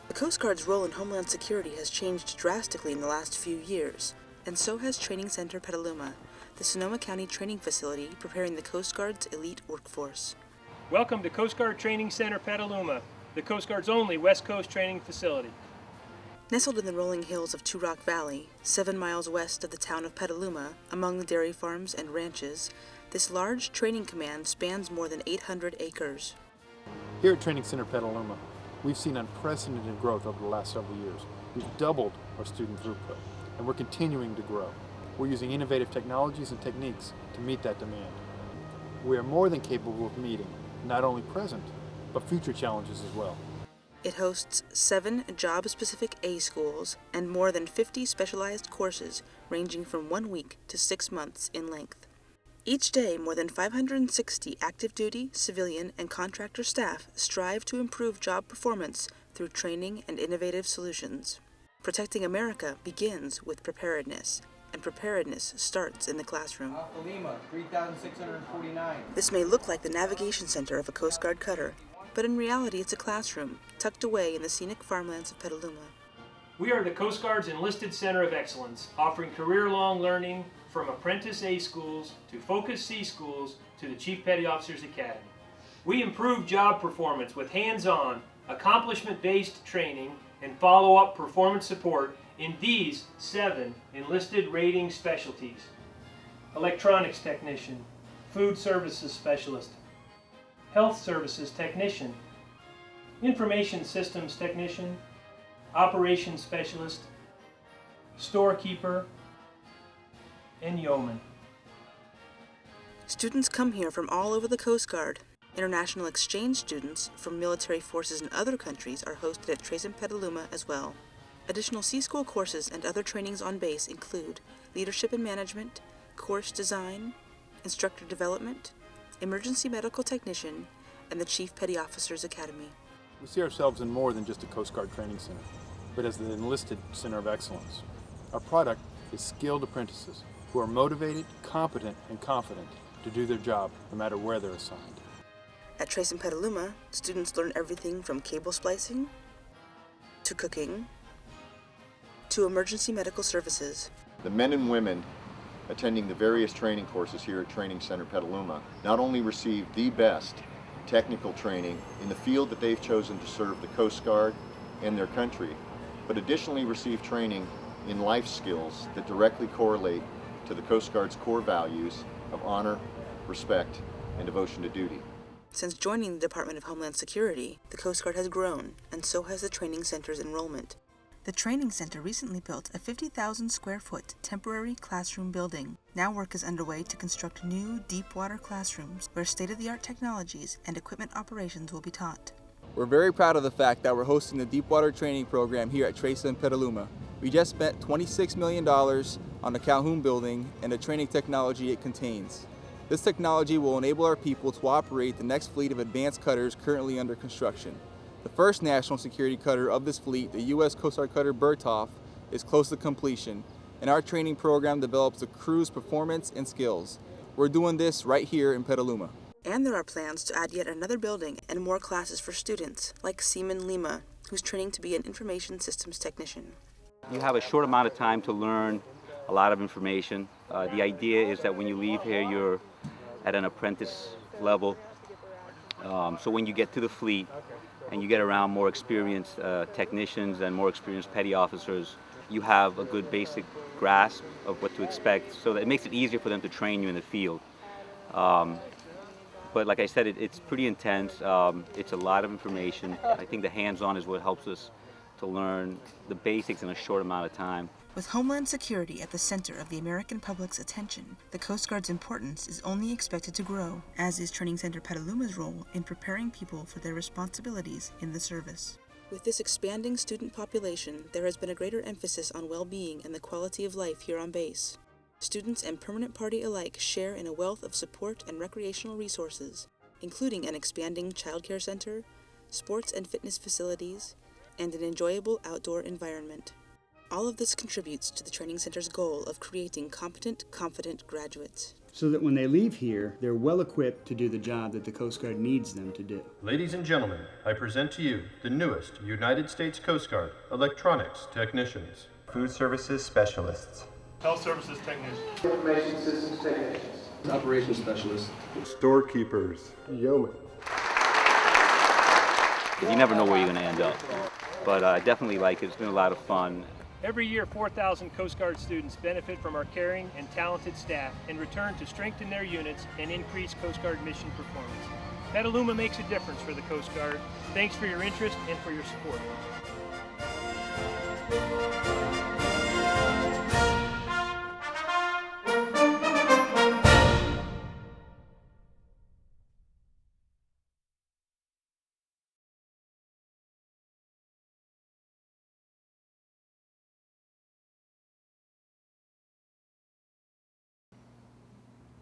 The Coast Guard's role in Homeland Security has changed drastically in the last few years, and so has Training Center Petaluma, the Sonoma County training facility preparing the Coast Guard's elite workforce. Welcome to Coast Guard Training Center Petaluma, the Coast Guard's only West Coast training facility. Nestled in the rolling hills of Two Rock Valley, 7 miles west of the town of Petaluma, among the dairy farms and ranches, this large training command spans more than 800 acres. Here at Training Center Petaluma, we've seen unprecedented growth over the last several years. We've doubled our student throughput, and we're continuing to grow. We're using innovative technologies and techniques to meet that demand. We are more than capable of meeting not only present, but future challenges as well. It hosts 7 job-specific A schools and more than 50 specialized courses ranging from 1 week to 6 months in length. Each day, more than 560 active duty, civilian, and contractor staff strive to improve job performance through training and innovative solutions. Protecting America begins with preparedness, and preparedness starts in the classroom. Lima, 3,649. This may look like the navigation center of a Coast Guard cutter, but in reality it's a classroom tucked away in the scenic farmlands of Petaluma. We are the Coast Guard's enlisted center of excellence, offering career-long learning from apprentice A schools to Focus C schools to the Chief Petty Officers Academy. We improve job performance with hands-on, accomplishment-based training and follow-up performance support in these 7 enlisted rating specialties: electronics technician, food services specialist, health services technician, information systems technician, operations specialist, storekeeper, and yeoman. Students come here from all over the Coast Guard. International exchange students from military forces in other countries are hosted at Tracem Petaluma as well. Additional Sea School courses and other trainings on base include leadership and management, course design, instructor development, emergency medical technician, and the Chief Petty Officers Academy. We see ourselves in more than just a Coast Guard training center, but as the enlisted center of excellence. Our product is skilled apprentices who are motivated, competent, and confident to do their job no matter where they're assigned. At Tracem Petaluma, students learn everything from cable splicing, to cooking, to emergency medical services. The men and women attending the various training courses here at Training Center Petaluma not only receive the best technical training in the field that they've chosen to serve the Coast Guard and their country, but additionally receive training in life skills that directly correlate to the Coast Guard's core values of honor, respect, and devotion to duty. Since joining the Department of Homeland Security, the Coast Guard has grown, and so has the training center's enrollment. The training center recently built a 50,000 square foot temporary classroom building. Now work is underway to construct new deep water classrooms where state-of-the-art technologies and equipment operations will be taught. We're very proud of the fact that we're hosting the Deepwater Training Program here at Tracem Petaluma. We just spent $26 million on the Calhoun building and the training technology it contains. This technology will enable our people to operate the next fleet of advanced cutters currently under construction. The first national security cutter of this fleet, the U.S. Coast Guard cutter Berthoff, is close to completion, and our training program develops the crew's performance and skills. We're doing this right here in Petaluma. And there are plans to add yet another building and more classes for students, like Seaman Lima, who's training to be an information systems technician. You have a short amount of time to learn a lot of information. The idea is that when you leave here, you're at an apprentice level. So when you get to the fleet and you get around more experienced technicians and more experienced petty officers, you have a good basic grasp of what to expect, so that it makes it easier for them to train you in the field. But like I said, it's pretty intense. It's a lot of information. I think the hands-on is what helps us to learn the basics in a short amount of time. With Homeland Security at the center of the American public's attention, the Coast Guard's importance is only expected to grow, as is Training Center Petaluma's role in preparing people for their responsibilities in the service. With this expanding student population, there has been a greater emphasis on well-being and the quality of life here on base. Students and permanent party alike share in a wealth of support and recreational resources, including an expanding childcare center, sports and fitness facilities, and an enjoyable outdoor environment. All of this contributes to the Training Center's goal of creating competent, confident graduates. so that when they leave here, they're well equipped to do the job that the Coast Guard needs them to do. Ladies and gentlemen, I present to you the newest United States Coast Guard electronics technicians. Food services specialists. Health services technicians. Information systems technicians. Operations specialists. Storekeepers. Yeomen. You never know where you're going to end up. But I definitely like it. It's been a lot of fun. Every year, 4,000 Coast Guard students benefit from our caring and talented staff and return to strengthen their units and increase Coast Guard mission performance. Petaluma makes a difference for the Coast Guard. Thanks for your interest and for your support.